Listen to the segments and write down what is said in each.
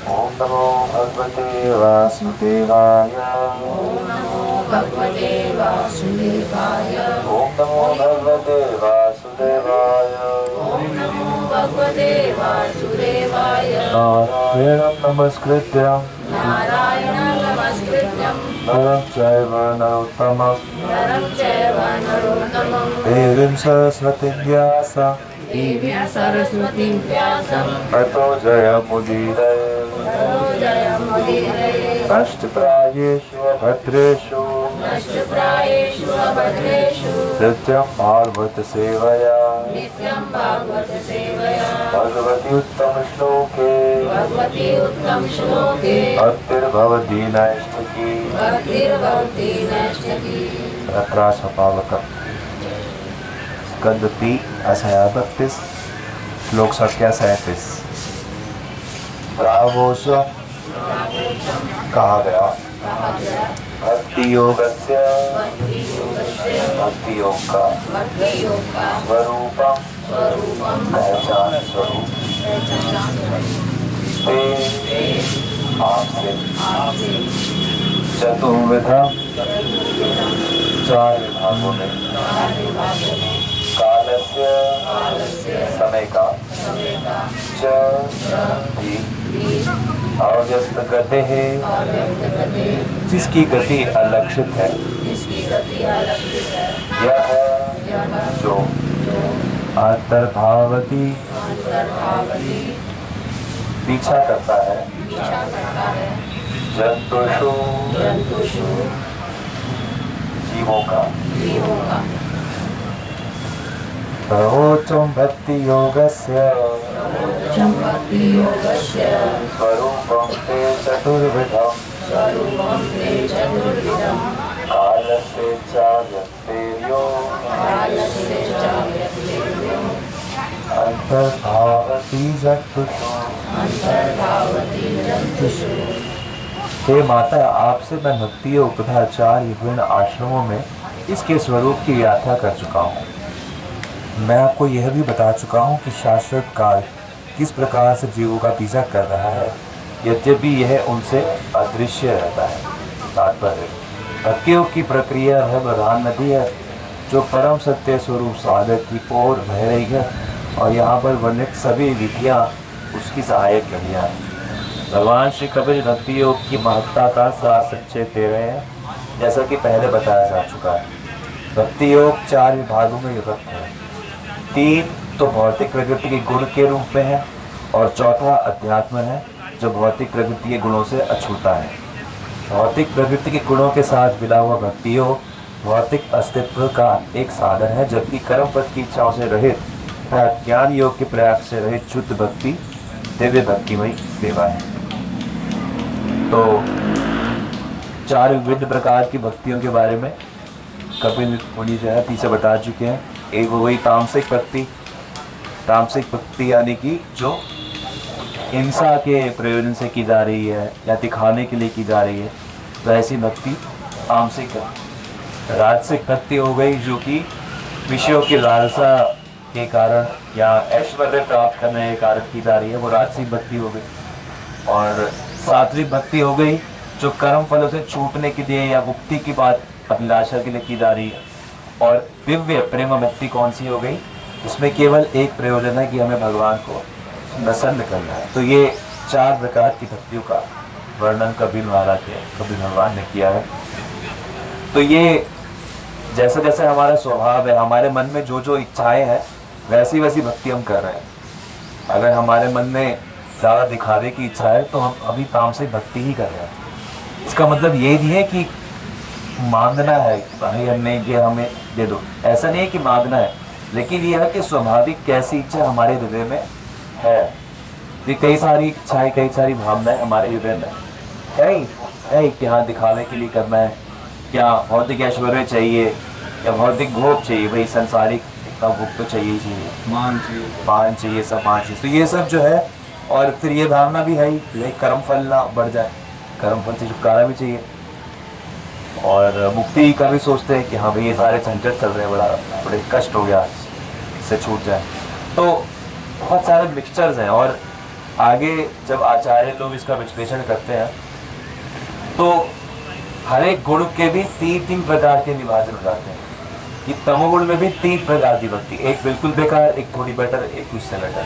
ओम नमो भगवते वासुदेवाय। ओम नमो भगवते वासुदेवाय। ओम नमो भगवते वासुदेवाय। ओम नमो भगवते वासुदेवाय। नारायणं नमस्कृत्य नारायणं नमस्कृत्यं नरं चैव नरोत्तमं नरं चैव नरोत्तमं देवीं सरस्वतीं व्यासं देवीं सरस्वतीं व्यासं ततो जयमुदीरये। ततो जयमुदीरये। अष्टप्रायेषु भद्रेषु नष्टप्रायेषु अभद्रेषु नित्यं भागवत सेवया नित्यं भागवत सेवया भगवति उत्तम श्लोके भगवती उत्तम श्लोके भक्तिर्भवति नैष्ठिकी। भक्तिर्भवति नैष्ठिकी। रत्रासपावक स्कंद 3 अध्याय 32 श्लोक संख्या 37। रावोश कहा गया भक्ति योगस्य भक्ति योग का स्वरूपम पहचान स्वरूप आपसे चतुर्विधा 4 विभागों में कालस्य समय का च भी अव्यस्त गति है जिसकी गति अलक्षित है। यह जो अंतर्भावती पीछा करता है जंतुषु जीवों का। सर्वोच्चम भक्ति योगस्य स्वरूपं ते चतुर्विधम् कालस्य च व्यक्तेर्यो अंतर्भावति जन्तुषु। हे माता, आपसे मैं भक्ति योग तथा 4 विभिन्न आश्रमों में इसके स्वरूप की व्याख्या कर चुका हूँ। मैं आपको यह भी बता चुका हूँ कि शाश्वत काल किस प्रकार से जीवों का पीछा कर रहा है, यद्यपि यह उनसे अदृश्य रहता है। तात्पर्य भक्ति योग की प्रक्रिया है प्रधान नदी है जो परम सत्य स्वरूप साधक की ओर बह रही है और यहाँ पर वर्णित सभी विधियाँ उसकी सहायक विधियाँ हैं। भगवान श्री कबीर भक्ति योग की महत्ता का सार संक्षेप दे रहे हैं, जैसा कि पहले बताया जा चुका है। भक्ति योग 4 विभागों में विभक्त है। 3 तो भौतिक प्रकृति के गुण के रूप में है और चौथा अध्यात्म है जो भौतिक प्रकृति के गुणों से अछूता है। भौतिक प्रकृति के गुणों के साथ मिला हुआ भक्ति योग भौतिक अस्तित्व का एक साधन है, जबकि कर्म पद की इच्छाओं से रहित तथा ज्ञान योग के प्रयाग से रहित शुद्ध भक्ति दिव्य भक्तिमयी सेवा है। तो 4 विभिन्न प्रकार की भक्तियों के बारे में कपिल मुनि जो है पीछे बता चुके हैं। एक हो गई तामसिक भक्ति। तामसिक भक्ति यानी कि जो हिंसा के प्रयोजन से की जा रही है या दिखाने के लिए की जा रही है, तो ऐसी भक्ति तामसिक है। राजसिक भक्ति हो गई जो कि विषयों की लालसा के कारण या ऐश्वर्य प्राप्त करने के कारण की जा रही है, वो राजसिक भक्ति हो गई। और सात्विक भक्ति हो गई जो कर्म फलों से छूटने के लिए या मुक्ति की बात अभिलाषा के लिए की जा रही है। और दिव्य प्रेम भक्ति कौन सी हो गई, इसमें केवल एक प्रयोजन है कि हमें भगवान को प्रसन्न करना है। तो ये 4 प्रकार की भक्तियों का वर्णन कबीर महाराज ने, कबीर भगवान ने किया है। तो ये जैसे जैसे हमारा स्वभाव है, हमारे मन में जो जो इच्छाएं हैं वैसी वैसी भक्ति हम कर रहे हैं। अगर हमारे मन में ज़्यादा दिखावे की इच्छा है तो हम अभी तामसिक भक्ति ही कर रहे हैं। इसका मतलब ये नहीं है कि मांगना है भाई हमने ये हमें दे दो, ऐसा नहीं है कि मांगना है, लेकिन यह है कि स्वाभाविक कैसी इच्छा हमारे हृदय में है। ये कई सारी इच्छाएं, कई सारी भावनाएं हमारे हृदय में है कि हाँ दिखावे के लिए करना है, क्या भौतिक ऐश्वर्य चाहिए या भौतिक भोग चाहिए, भाई संसारिक इतना भोग तो चाहिए ही चाहिए, मान चाहिए, सम्मान चाहिए। तो ये सब जो है, और फिर ये भावना भी है ही कर्म फल ना बढ़ जाए, कर्म फल से छुटकारा भी चाहिए। और मुक्ति का भी सोचते हैं कि हाँ भाई ये सारे झंझट चल रहे हैं, बड़े कष्ट हो गया, इससे छूट जाए। तो बहुत सारे मिक्सचर्स हैं। और आगे जब आचार्य लोग इसका विश्लेषण करते हैं तो हर एक गुण के भी तीन प्रकार के विभाजन हो जाते हैं कि तमोगुण में भी 3 प्रकार की भक्ति, एक बिल्कुल बेकार, एक थोड़ी बेटर, एक उससे बेटर।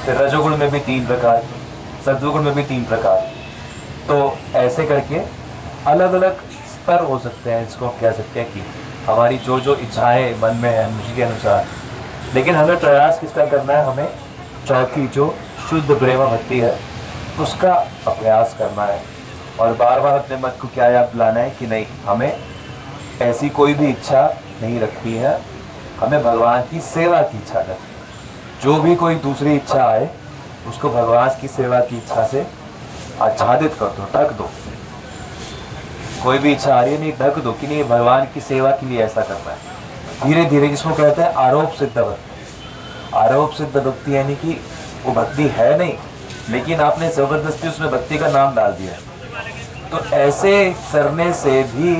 फिर रजोगुण में भी 3 प्रकार, सत्वगुण में भी 3 प्रकार। तो ऐसे करके अलग अलग स्तर हो सकते हैं, इसको कह सकते हैं कि हमारी जो जो इच्छाएं मन में है उसी के अनुसार। लेकिन हमें प्रयास किसका करना है, हमें चौथी जो शुद्ध प्रेम भक्ति है उसका अभ्यास करना है और बार बार अपने मन को क्या याद दिलाना है कि नहीं, हमें ऐसी कोई भी इच्छा नहीं रखनी है, हमें भगवान की सेवा की इच्छा रखनी है। जो भी कोई दूसरी इच्छा आए उसको भगवान की सेवा की इच्छा से आच्छादित कर दो, ढक दो। कोई भी इच्छा आ रही है नहीं, ढक दो कि नहीं भगवान की सेवा के लिए ऐसा करना है। धीरे धीरे जिसको कहते हैं आरोप सिद्ध भक्ति। आरोप सिद्ध भक्ति यानी कि वो भक्ति है नहीं लेकिन आपने जबरदस्ती उसमें भक्ति का नाम डाल दिया। तो ऐसे करने से भी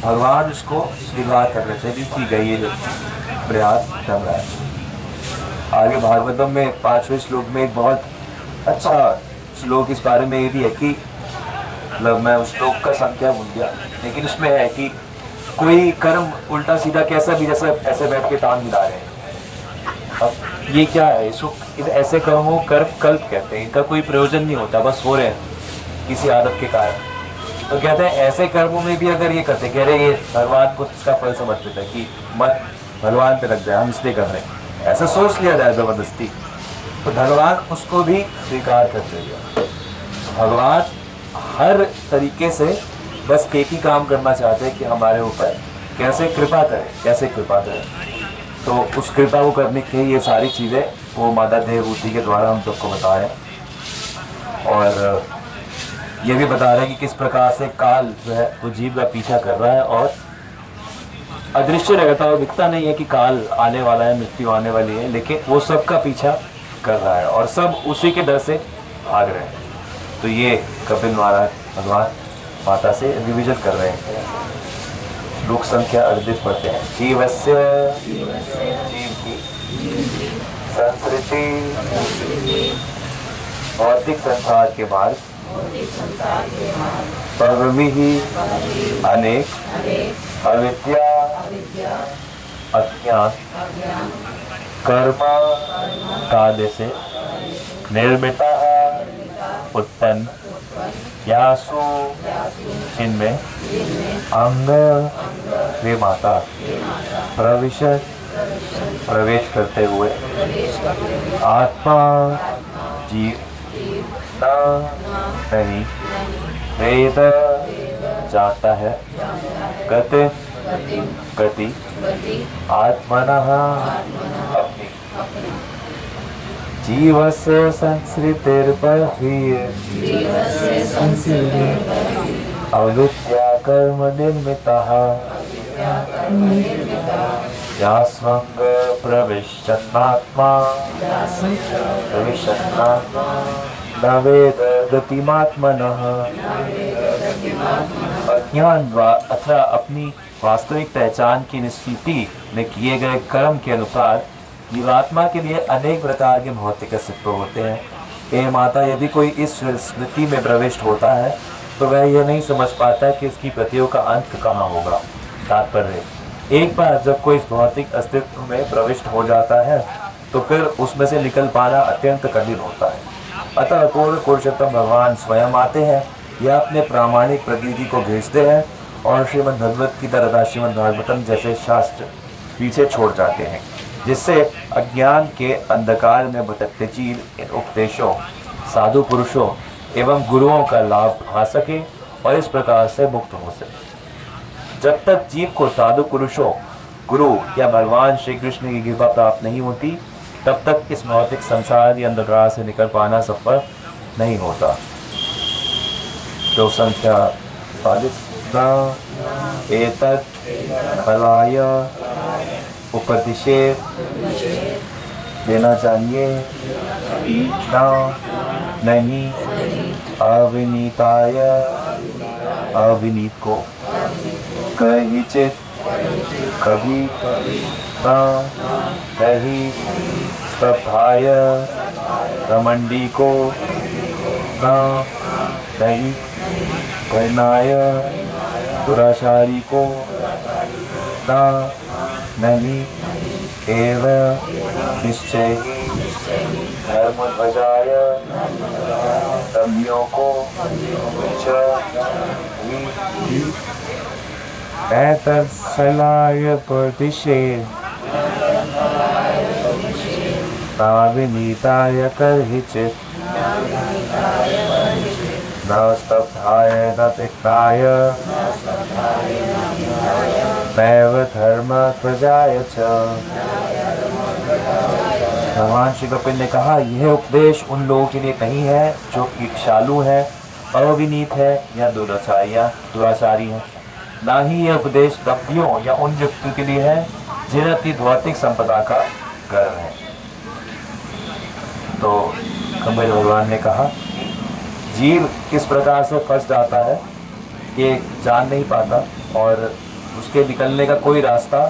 भगवान उसको स्वीकार कर रहे थे कि गई ये प्रयास कर रहा है। आगे भागवतम में 5वें श्लोक में एक बहुत अच्छा श्लोक इस बारे में ये भी है कि मतलब मैं उस श्लोक का संख्या भूल गया, लेकिन उसमें है कि कोई कर्म उल्टा सीधा कैसा भी जैसा ऐसे बैठ के टांग मिला रहे हैं। अब ये क्या है, इसको ऐसे कर्मों कर्म कल्प कहते हैं, इनका कोई प्रयोजन नहीं होता, बस हो रहे हैं किसी आदत के कारण। तो कहते हैं ऐसे कर्मों में भी अगर ये करते कह रहे ये भगवान को इसका फल समर्पित है कि मत भगवान पे लग जाए, हम इसलिए कर रहे हैं, ऐसा सोच लिया जाए जबरदस्ती, तो भगवान उसको भी स्वीकार कर देगा। भगवान हर तरीके से बस एक ही काम करना चाहते हैं कि हमारे ऊपर कैसे कृपा करें, कैसे कृपा करें। तो उस कृपा को करने के लिए ये सारी चीज़ें वो माता देवभूति के द्वारा हम सबको बता रहे हैं और ये भी बता रहे हैं कि किस प्रकार से काल जो है वो जीव का पीछा कर रहा है और अदृश्य रहता है, दिखता नहीं है कि काल आने वाला है, मृत्यु आने वाली है, लेकिन वो सबका पीछा कर रहा है और सब उसी के डर से भाग रहे हैं। तो ये कपिल महाराज भगवान माता से रिविजन कर रहे हैं। लोक संख्या 38 पढ़ते हैं। जीवस्य जीव की संस्कृति भौतिक संसार के मार्ग परवी ही अनेक अविद्या अज्ञान कर्म काल से निर्मिता उत्पन्न यासु इनमें अंग वे माता प्रवेश करते हुए आत्मा जीव नहीं वेद जाता है गति आत्मनः अपनी जीवस्य संस्कृतिर्बहिः अविद्या कर्म निर्मितः यास्वंग प्रविशन्नात्मा न वेद गतिमात्मनः। अज्ञान अथवा अपनी वास्तविक पहचान की निश्चिति में किए गए कर्म के अनुसार जीवात्मा के लिए अनेक प्रकार के भौतिक अस्तित्व होते हैं। हे माता, यदि कोई इस स्मृति में प्रविष्ट होता है तो वह यह नहीं समझ पाता कि इसकी प्रतियों का अंत कहाँ होगा। तात्पर्य, एक बार जब कोई इस भौतिक अस्तित्व में प्रविष्ट हो जाता है तो फिर उसमें से निकल पाना अत्यंत कठिन होता है। अतः पूर्ण पुरुषोत्तम भगवान स्वयं आते हैं या अपने प्रामाणिक प्रतिनिधि को भेजते हैं और श्रीमद् भगवत गीता तथा श्रीमद् भागवतम जैसे शास्त्र पीछे छोड़ जाते हैं, जिससे अज्ञान के अंधकार में भटकते जीव इन उपदेशों, साधु पुरुषों एवं गुरुओं का लाभ उठा सके और इस प्रकार से मुक्त हो सके। जब तक जीव को साधु पुरुषों, गुरु या भगवान श्री कृष्ण की कृपा प्राप्त नहीं होती तब तक इस भौतिक संसार या अंधकार से निकल पाना सफल नहीं होता। तो संख्या 40 एतत् फलाय उपदिशेत देना चाहिए नहीं अविनीताय अविनीत को कहिचित कभी नहीं स्तब्धाय घमंडी को न नहीं करनाय, दुराचारी को न नहीं एव निश्चय धर्मध्वजाय, दम्भियों को च एतत्फलाय प्रतिषेध विनीताय कर्हिचित् न स्तब्धाय न तिक्ताय नैव धर्मध्वजाय च। भगवान श्री कपिल ने कहा, यह उपदेश उन लोगों के लिए नहीं है जो ईर्ष्यालु है, अविनीत है या दुराचारी है। ना ही यह उपदेश दम्भियों या उन व्यक्तियों के लिए है जिन्हें अपनी भौतिक संपदा का गर्व है। तो कपिल भगवान ने कहा, जीव किस प्रकार से फंस जाता है ये जान नहीं पाता और उसके निकलने का कोई रास्ता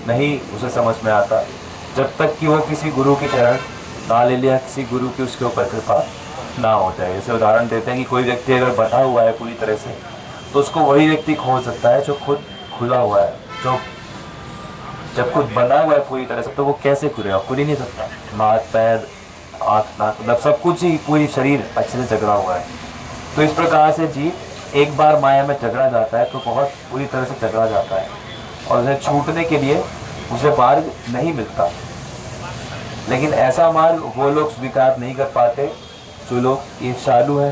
नहीं उसे समझ में आता, जब तक कि वो किसी गुरु की शरण ना ले लिया, किसी गुरु की उसके ऊपर कृपा ना हो जाए। जैसे उदाहरण देते हैं कि कोई व्यक्ति अगर बंधा हुआ है पूरी तरह से, तो उसको वही व्यक्ति खोल सकता है जो खुद खुला हुआ है। जो जब खुद बंधा हुआ है पूरी तरह से, तो वो कैसे खुलेगा? खुल ही नहीं सकता। हाथ पैर आँख नाक मतलब सब कुछ ही, पूरी शरीर अच्छे से जकड़ा हुआ है। तो इस प्रकार से जीव एक बार माया में जकड़ा जाता है तो बहुत पूरी तरह से जकड़ा जाता है और उसे छूटने के लिए उसे मार्ग नहीं मिलता। लेकिन ऐसा मार्ग वो लोग स्वीकार नहीं कर पाते जो लोग ईर्ष्यालु हैं,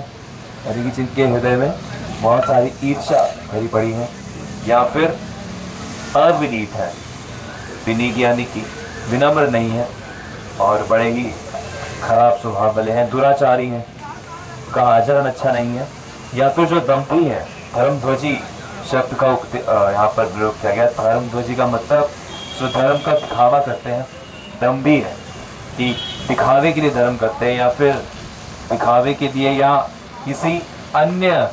यानी कि जिनके हृदय में बहुत सारी ईर्ष्या भरी पड़ी है, या फिर अविनीत है। विनीत यानी कि विनम्र नहीं है और बड़े ही खराब स्वभाव वाले हैं, दुराचारी हैं, का आचरण अच्छा नहीं है, या फिर जो दम्भी है। धर्मध्वजी शब्द का यहाँ पर प्रयोग किया गया। धर्मध्वजी का मतलब जो धर्म का दिखावा करते हैं, दम्भी है कि दिखावे के लिए धर्म करते हैं, या फिर दिखावे के लिए या किसी अन्य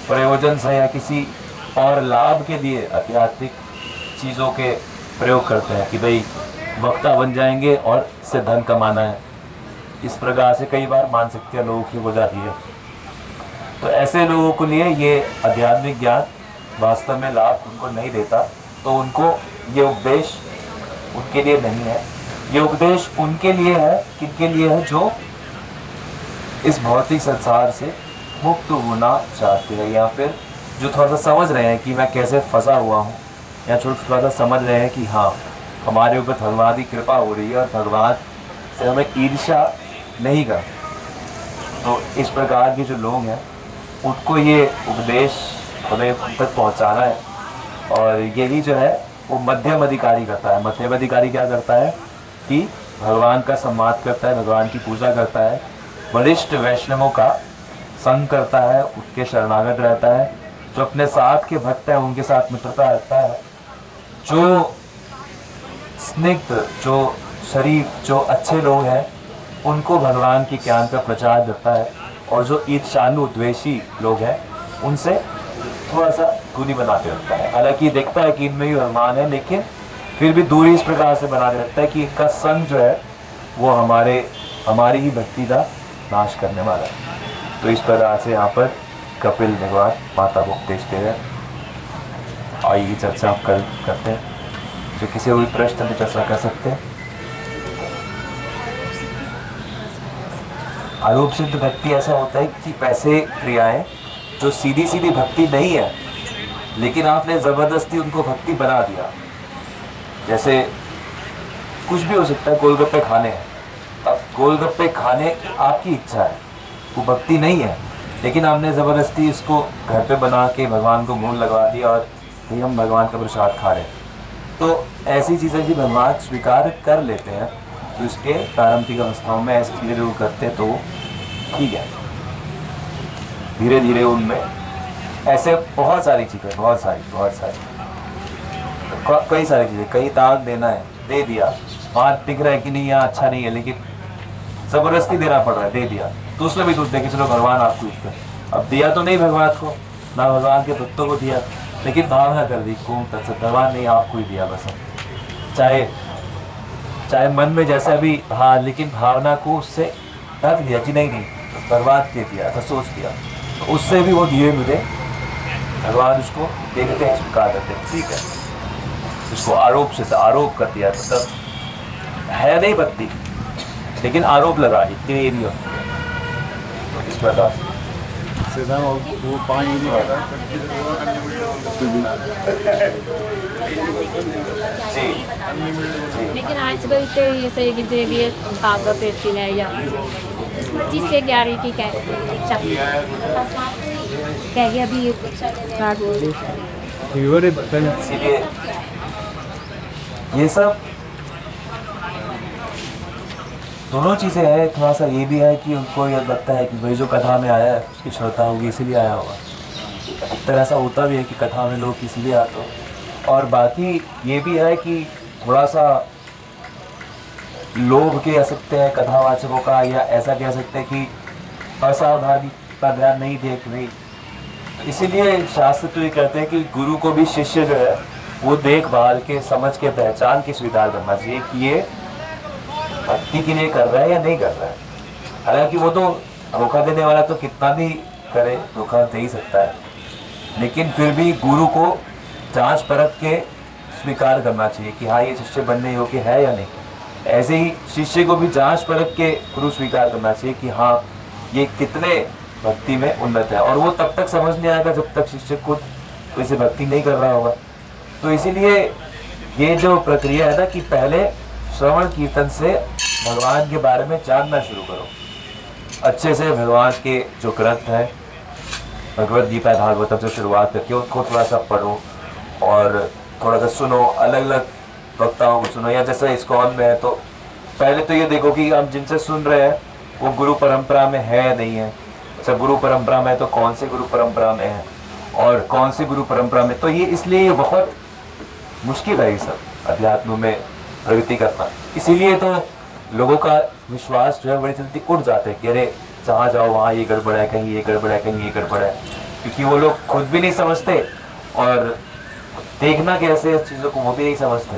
प्रयोजन से या किसी और लाभ के लिए आध्यात्मिक चीज़ों के प्रयोग करते हैं कि भाई वक्ता बन जाएंगे और इससे धन कमाना है। इस प्रकार से कई बार मानसिकता लोगों की हो जाती है। तो ऐसे लोगों के लिए ये आध्यात्मिक ज्ञान वास्तव में लाभ उनको नहीं देता, तो उनको ये उपदेश उनके लिए नहीं है। ये उपदेश उनके लिए है, किनके लिए है? जो इस भौतिक संसार से मुक्त होना चाहते हैं, या फिर जो थोड़ा सा समझ रहे हैं कि मैं कैसे फंसा हुआ हूँ, या थोड़ा सा समझ रहे हैं कि हाँ हमारे ऊपर भगवान की कृपा हो रही है और भगवान से हमें ईर्ष्या नहीं कर। तो इस प्रकार के जो लोग हैं उनको ये उपदेश हमें उन तक पहुँचाना है। और यही जो है वो मध्यम अधिकारी करता है। मध्यम अधिकारी क्या करता है कि भगवान का सम्मान करता है, भगवान की पूजा करता है, वरिष्ठ वैष्णवों का संग करता है, उसके शरणागत रहता है, जो अपने साथ के भक्त हैं उनके साथ मित्रता रखता है, जो स्निग्ध, जो शरीफ, जो अच्छे लोग हैं उनको भगवान के ज्ञान का प्रचार करता है, और जो ईर्ष्यालु द्वेषी लोग हैं उनसे थोड़ा सा दूरी बना के रखता है। हालांकि देखता है कि इनमें भी भगवान है, लेकिन फिर भी दूरी इस प्रकार से बना के रखता है कि इनका संग जो है वो हमारी ही भक्ति का नाश करने वाला है। तो इस प्रकार से यहाँ पर कपिल भगवान माता को उपदेश दे रहे हैं। आइए चर्चा आप करते हैं। जो किसी कोई प्रश्न पर चर्चा कर सकते हैं। आरोप सिद्ध भक्ति ऐसा होता है कि पैसे क्रियाएं जो सीधी सीधी भक्ति नहीं है, लेकिन आपने ज़बरदस्ती उनको भक्ति बना दिया। जैसे कुछ भी हो सकता है, गोलगप्पे खाने हैं, अब गोलगप्पे खाने आपकी इच्छा है, वो भक्ति नहीं है, लेकिन आपने ज़बरदस्ती इसको घर पे बना के भगवान को मुँह लगवा दिया और भाई हम भगवान का प्रसाद खा रहे हैं। तो ऐसी चीज़ें भी भगवान स्वीकार कर लेते हैं, तो इसके प्रारंभिक अवस्थाओं में ऐसी चीज़ें जरूर करते हैं, तो ठीक है। धीरे धीरे उनमें ऐसे बहुत सारी चीज़ें, बहुत सारी कई सारी चीज़ें, कहीं दाग देना है दे दिया, वहाँ दिख रहा है कि नहीं यहाँ अच्छा नहीं है, लेकिन ज़बरदस्ती देना पड़ रहा है, दे दिया, तो उसमें भी सोचते हैं कि चलो भगवान आपको इसका, अब दिया तो नहीं भगवान को, ना भगवान के भक्तों को दिया, लेकिन भावना कर दी कौन तक से भगवान ने आपको ही दिया बस। चाहे मन में जैसा भी हाँ, लेकिन भावना को उससे ढक दिया कि नहीं नहीं बर्बाद दे दिया, ऐसा सोच दिया, तो उससे भी वो दिए मुझे भगवान उसको देखते हैं, स्वीकार करते हैं, ठीक है। उसको आरोप से आरोप कर दिया, मतलब है नहीं पत्नी, लेकिन आरोप लगा, इतनी ये नहीं होती है। तो इस प्रकार वो पानी नहीं लेकिन आजकल तो ये सही कि ये भागवत रहती है या जिससे गारंटी क्या है अभी इसीलिए ये सब दोनों चीज़ें हैं। थोड़ा सा ये भी है कि उनको ये लगता है कि भाई जो कथा में आया है उसकी श्रद्धा होगी इसीलिए आया होगा। तरह ऐसा होता भी है कि कथा में लोग इसीलिए आते हो। और बाकी ये भी है कि थोड़ा सा लोभ कह सकते हैं कथावाचकों का, या ऐसा कह सकते हैं कि असावधानी का ध्यान नहीं देख रही। इसीलिए शास्त्र तो ये कहते हैं कि गुरु को भी शिष्य जो है वो देखभाल के, समझ के, पहचान के स्वीकार करना चाहिए कि ये भक्ति के लिए कर रहा है या नहीं कर रहा है। हालांकि वो तो धोखा देने वाला तो कितना भी करे धोखा दे ही सकता है, लेकिन फिर भी गुरु को जांच परख के स्वीकार करना चाहिए कि हाँ ये शिष्य बनने योग्य है या नहीं। ऐसे ही शिष्य को भी जांच परख के गुरु स्वीकार करना चाहिए कि हाँ ये कितने भक्ति में उन्नत है। और वो तब तक समझ नहीं आएगा जब तक शिष्य खुद वैसे भक्ति नहीं कर रहा होगा। तो इसीलिए ये जो प्रक्रिया है ना कि पहले श्रवण कीर्तन से भगवान के बारे में जानना शुरू करो, अच्छे से भगवान के जो ग्रंथ हैं भगवद गीता भागवतम से शुरुआत करके उनको थोड़ा सा पढ़ो और थोड़ा सा सुनो, अलग अलग वक्ताओं को सुनो। या जैसे इस्कॉन में है तो पहले तो ये देखो कि हम जिनसे सुन रहे हैं वो गुरु परंपरा में है या नहीं है। अच्छा गुरु परंपरा में है तो कौन से गुरु परंपरा में है और कौन सी गुरु परंपरा में, तो ये इसलिए ये बहुत मुश्किल है ये सब अध्यात्म में प्रगति करना। इसीलिए तो लोगों का विश्वास जो है बड़ी जल्दी उठ जाते हैं कि अरे जहाँ जाओ वहाँ ये गड़बड़ है, कहीं ये गड़बड़ है, कहीं ये गड़बड़ है, क्योंकि वो लोग खुद भी नहीं समझते और देखना कैसे इस चीज़ों को वो भी नहीं समझते।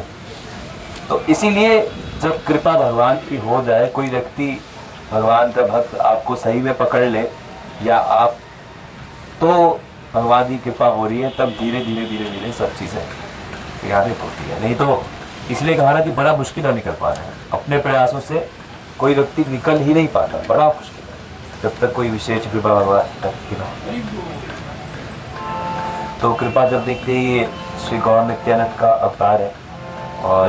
तो इसीलिए जब कृपा भगवान की हो जाए, कोई व्यक्ति भगवान का भक्त आपको सही में पकड़ ले या आप, तो भगवान की कृपा हो रही है, तब धीरे धीरे धीरे धीरे सब चीज़ें क्रियान्वित होती है। नहीं तो इसलिए कहा ना कि बड़ा मुश्किल है निकल पाना है। अपने प्रयासों से कोई व्यक्ति निकल ही नहीं पाता, बड़ा मुश्किल है जब तक कोई विशेष कृपा भगवान तक की ना। तो कृपा जब देखते ही ये श्री गौर नित्यानंद का अवतार है और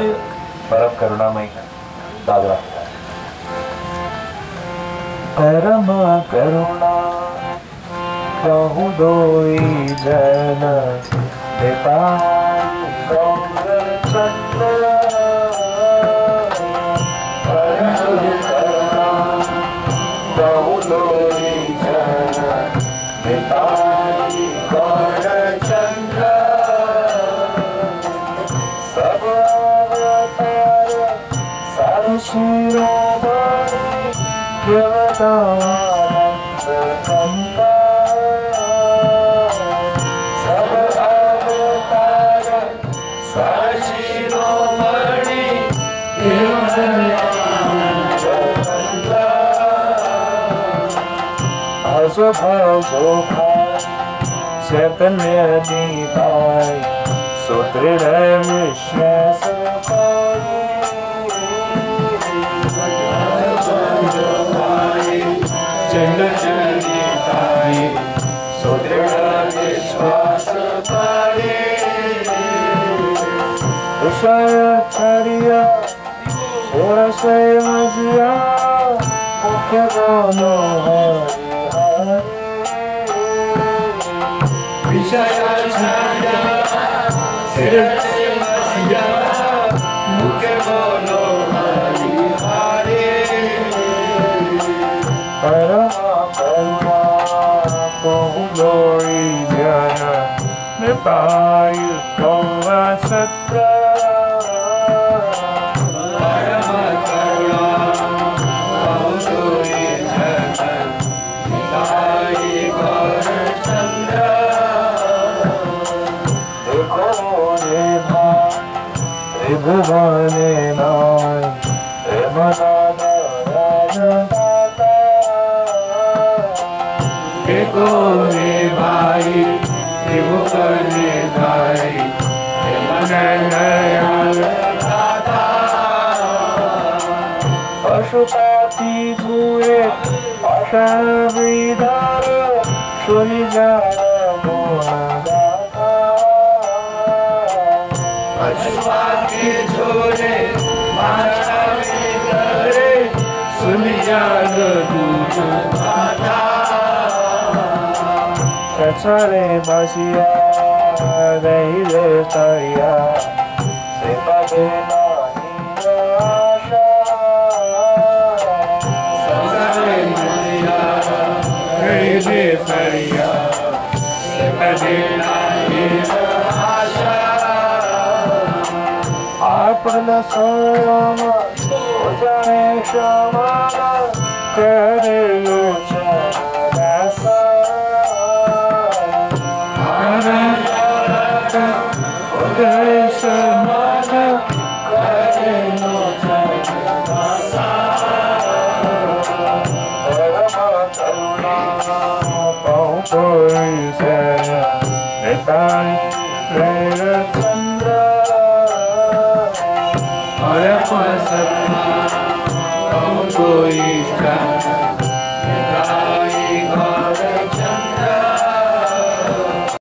परम करुणामय दादा परम करुणा कहूँ दोई जन पिता चैतन्य दीपाय सुदृढ़ विश्वास भगवान नाय को में भाई शिव करने दाई मन दयाल दाता पशुपति हुए अशविधार सुनि जान मोहदाता पशुपति झोले माता करे सुनि जान दूध माता सचरे बसिया गई रे तरिया से पदे नाही आशा सचरे बसिया गई रे तरिया से पदे नाही आशा आपन सोम हो जाए क्षमा करे दासा कोई